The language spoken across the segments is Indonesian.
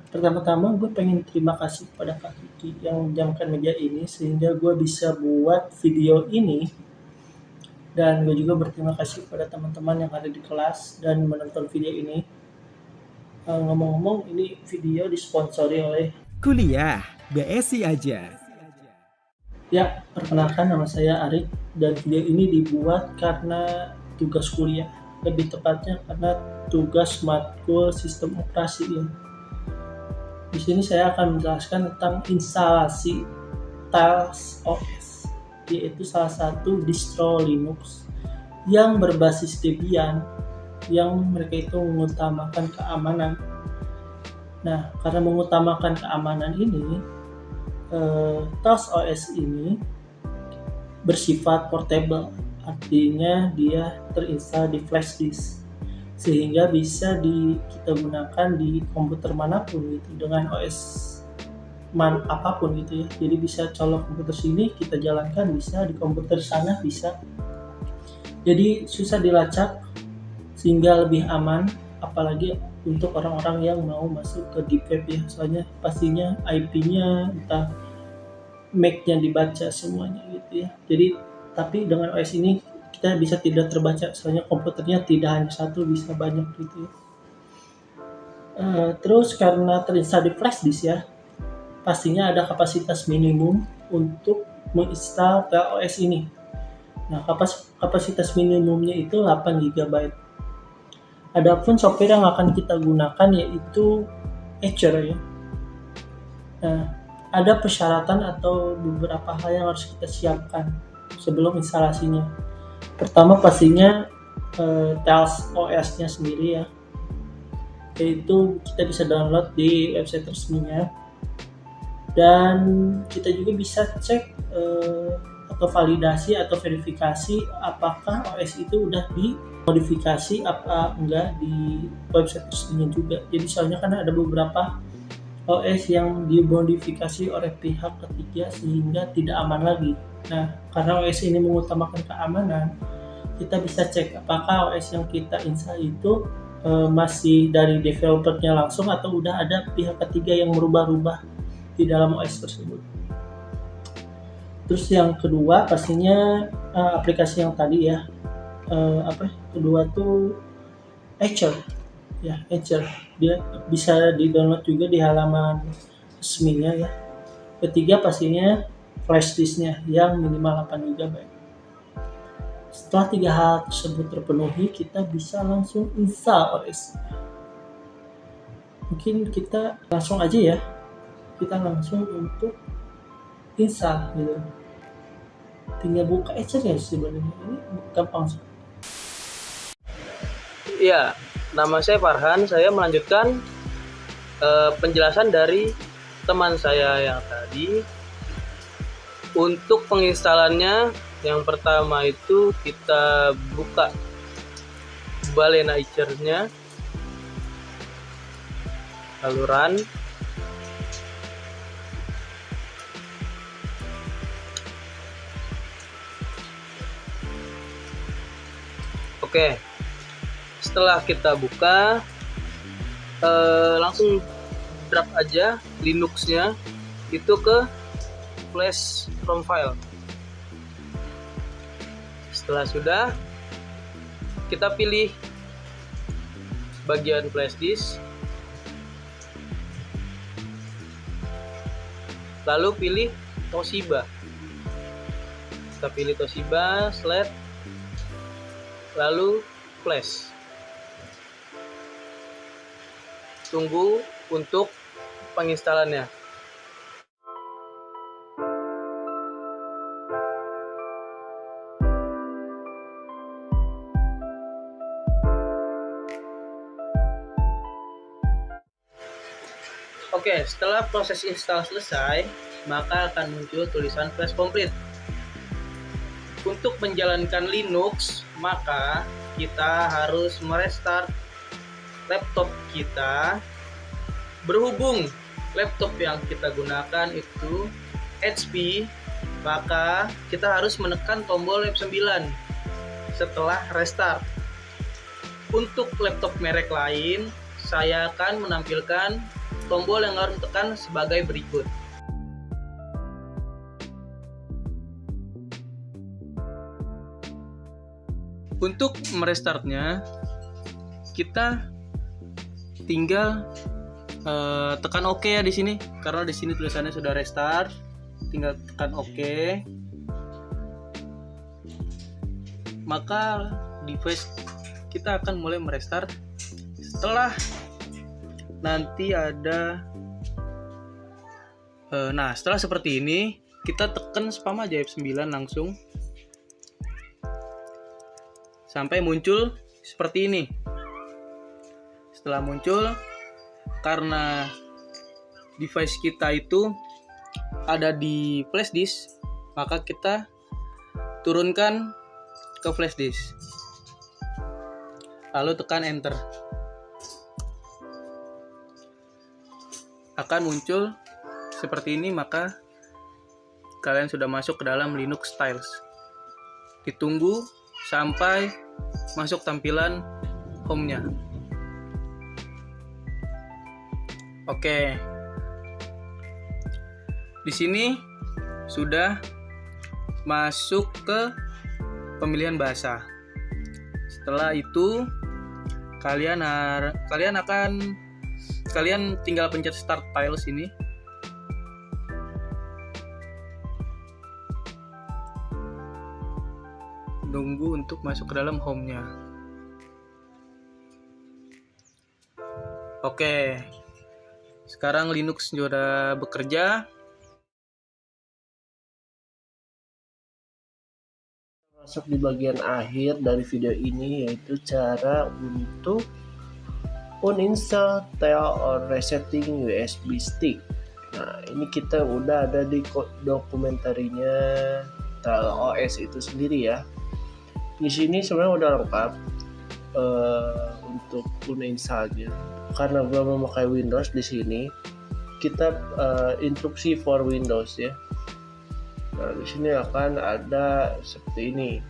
Pertama-tama gue pengen terima kasih kepada Kak Kiki yang menjamkan meja ini sehingga gue bisa buat video ini, dan gue juga berterima kasih kepada teman-teman yang ada di kelas dan menonton video ini. Ngomong-ngomong, ini video disponsori oleh Kuliah BSI aja. ya, perkenalkan nama saya Arik, dan video ini dibuat karena tugas kuliah, lebih tepatnya karena tugas matkul sistem operasi ya. Di sini saya akan menjelaskan tentang instalasi Tails OS, yaitu salah satu distro Linux yang berbasis Debian yang mereka itu mengutamakan keamanan. Nah, karena mengutamakan keamanan ini, Tails OS ini bersifat portable, artinya dia terinstall di flash disk sehingga bisa kita gunakan di komputer manapun gitu dengan OS apapun gitu ya. Jadi bisa colok komputer sini kita jalankan, bisa di komputer sana bisa. Jadi susah dilacak sehingga lebih aman, apalagi untuk orang-orang yang mau masuk ke deep web ya, soalnya pastinya IP-nya entah MAC-nya dibaca semuanya gitu ya. Jadi tapi dengan OS ini kita bisa tidak terbaca, soalnya komputernya tidak hanya satu, bisa banyak gitu ya. Terus karena terinstall di flash disk ya, pastinya ada kapasitas minimum untuk menginstal TLOS ini. Nah, kapasitas minimumnya itu 8 GB. Adapun software yang akan kita gunakan yaitu Etcher ya. Nah, ada persyaratan atau beberapa hal yang harus kita siapkan sebelum instalasinya. Pertama pastinya Tails OS-nya sendiri ya, yaitu kita bisa download di website resminya, dan kita juga bisa cek atau validasi atau verifikasi apakah OS itu udah dimodifikasi apa enggak di website resminya juga. Jadi soalnya kan ada beberapa OS yang dimodifikasi oleh pihak ketiga sehingga tidak aman lagi. Nah, karena OS ini mengutamakan keamanan, kita bisa cek apakah OS yang kita install itu masih dari developernya langsung atau udah ada pihak ketiga yang merubah-rubah di dalam OS tersebut. Terus yang kedua pastinya aplikasi yang tadi ya, kedua tuh Etcher ya, Etcher dia bisa di-download juga di halaman resminya ya. Ketiga pastinya flash disknya yang minimal 8 GB. Setelah 3 hal tersebut terpenuhi, kita bisa langsung install OS. Mungkin kita langsung aja ya, kita langsung untuk install gitu. Tinggal buka Etcher ya sebenarnya, ini gampang sih. Ya, nama saya Farhan. Saya melanjutkan penjelasan dari teman saya yang tadi. Untuk penginstalannya, yang pertama itu kita buka Balena Etcher-nya, lalu run. Oke, setelah kita buka, langsung drag aja Linux-nya itu ke flash from file. Setelah sudah, kita pilih bagian flash disk, lalu pilih Toshiba. Kita pilih Toshiba, select, lalu flash. Tunggu untuk penginstalannya. Oke, setelah proses install selesai, maka akan muncul tulisan flash complete. Untuk menjalankan Linux, maka kita harus merestart laptop kita. Berhubung laptop yang kita gunakan itu HP, maka kita harus menekan tombol F9 setelah restart. Untuk laptop merek lain, saya akan menampilkan tombol yang harus ditekan sebagai berikut. Untuk merestartnya, kita tinggal tekan OK ya di sini, karena di sini tulisannya sudah restart. Tinggal tekan OK, maka device kita akan mulai merestart. Setelah nanti ada setelah seperti ini, kita tekan spam aja F9 langsung sampai muncul seperti ini. Setelah muncul, karena device kita itu ada di flash disk, maka kita turunkan ke flash disk, lalu tekan enter. Akan muncul seperti ini, maka kalian sudah masuk ke dalam Linux Tiles. Ditunggu sampai masuk tampilan home-nya. Oke. Di sini sudah masuk ke pemilihan bahasa. Setelah itu kalian tinggal pencet start tiles ini. Nunggu untuk masuk ke dalam home-nya. Oke. Sekarang Linux sudah bekerja. Masuk di bagian akhir dari video ini, yaitu cara untuk uninstall or resetting USB stick. Nah, ini kita udah ada di dokumentarinya TLOS itu sendiri ya. Di sini sebenarnya udah lengkap untuk uninstallnya. Karena gua memakai Windows, di sini kita instruksi for Windows ya. Nah, di sini akan ada seperti ini.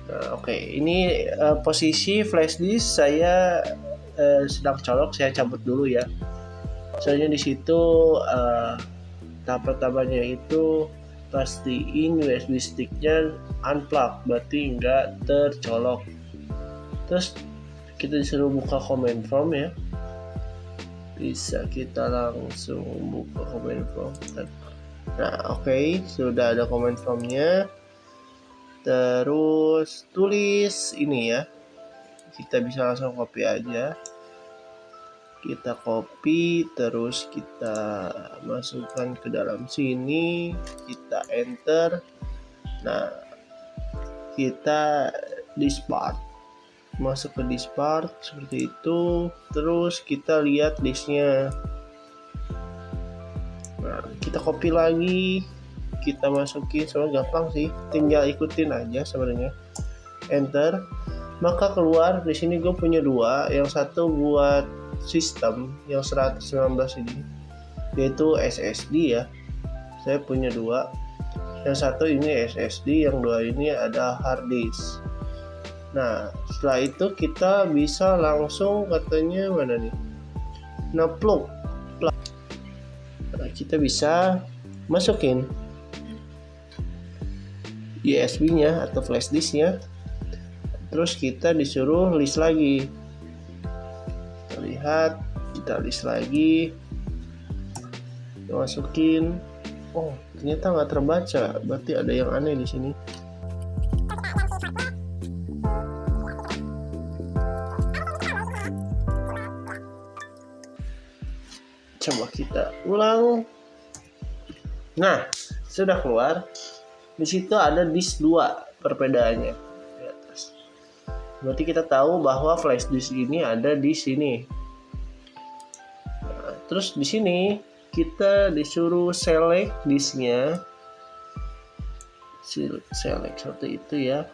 Nah, oke. Ini posisi flash disk saya sedang colok, saya cabut dulu ya. Soalnya di situ tahap pertamanya itu pastiin USB sticknya unplug, berarti nggak tercolok. Terus kita disuruh buka command prompt ya. Bisa kita langsung buka command prompt. Nah, oke, sudah ada command prompt-nya. Terus tulis ini ya. Kita bisa langsung copy aja. Kita copy, terus kita masukkan ke dalam sini, kita enter. Nah, kita dispart, masuk ke dispart seperti itu. Terus kita lihat listnya. Nah, kita copy lagi, kita masukin. Sebenarnya gampang sih, tinggal ikutin aja sebenarnya. Enter, maka keluar di sini gue punya dua. Yang satu buat sistem yang 119 ini, yaitu SSD ya. Saya punya dua. Yang satu ini SSD, yang dua ini ada hard disk. Nah, setelah itu kita bisa langsung, katanya mana nih, plug. Nah, kita bisa masukin USB-nya atau flash disk-nya. Terus kita disuruh list lagi. Lihat, kita list lagi, masukin. Oh, ternyata nggak terbaca, berarti ada yang aneh di sini. Coba kita ulang. Nah, sudah keluar. Di situ ada disk 2 perbedaannya di atas. Berarti kita tahu bahwa flash disk ini ada di sini. Nah, terus di sini kita disuruh select disknya. Select seperti itu ya.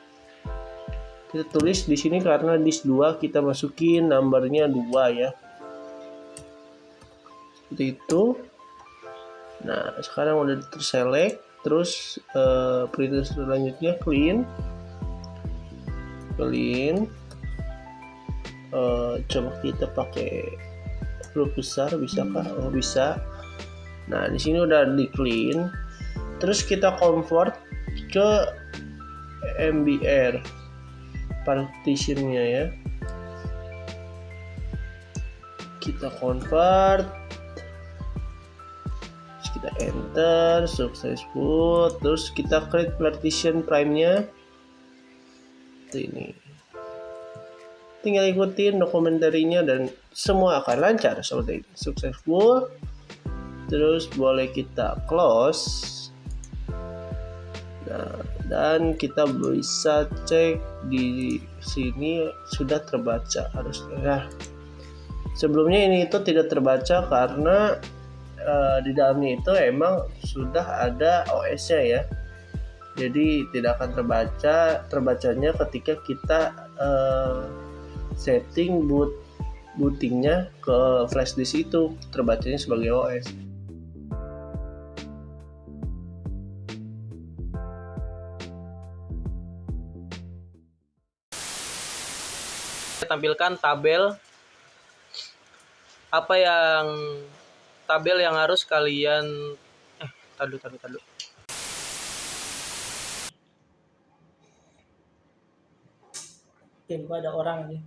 Kita tulis di sini karena disk 2 kita masukin nomornya 2 ya. Seperti itu. Nah, sekarang udah terselect. Terus printer selanjutnya clean. Coba kita pakai huruf besar bisa kah? Oh bisa. Nah di sini udah di clean. Terus kita convert ke MBR partitionnya ya. Kita convert, terus kita enter, successful, terus kita create partition prime-nya. Ini tinggal ikutin dokumentarinya dan semua akan lancar seperti ini. Successful, terus boleh kita close. Nah, dan kita bisa cek di sini sudah terbaca harusnya. Nah, sebelumnya ini itu tidak terbaca karena di dalamnya itu emang sudah ada OS-nya ya. Jadi tidak akan terbacanya ketika kita setting bootingnya ke flash disk itu, terbacanya sebagai OS. Tampilkan tabel yang harus kalian taduh. Oke, gua ada orang nih.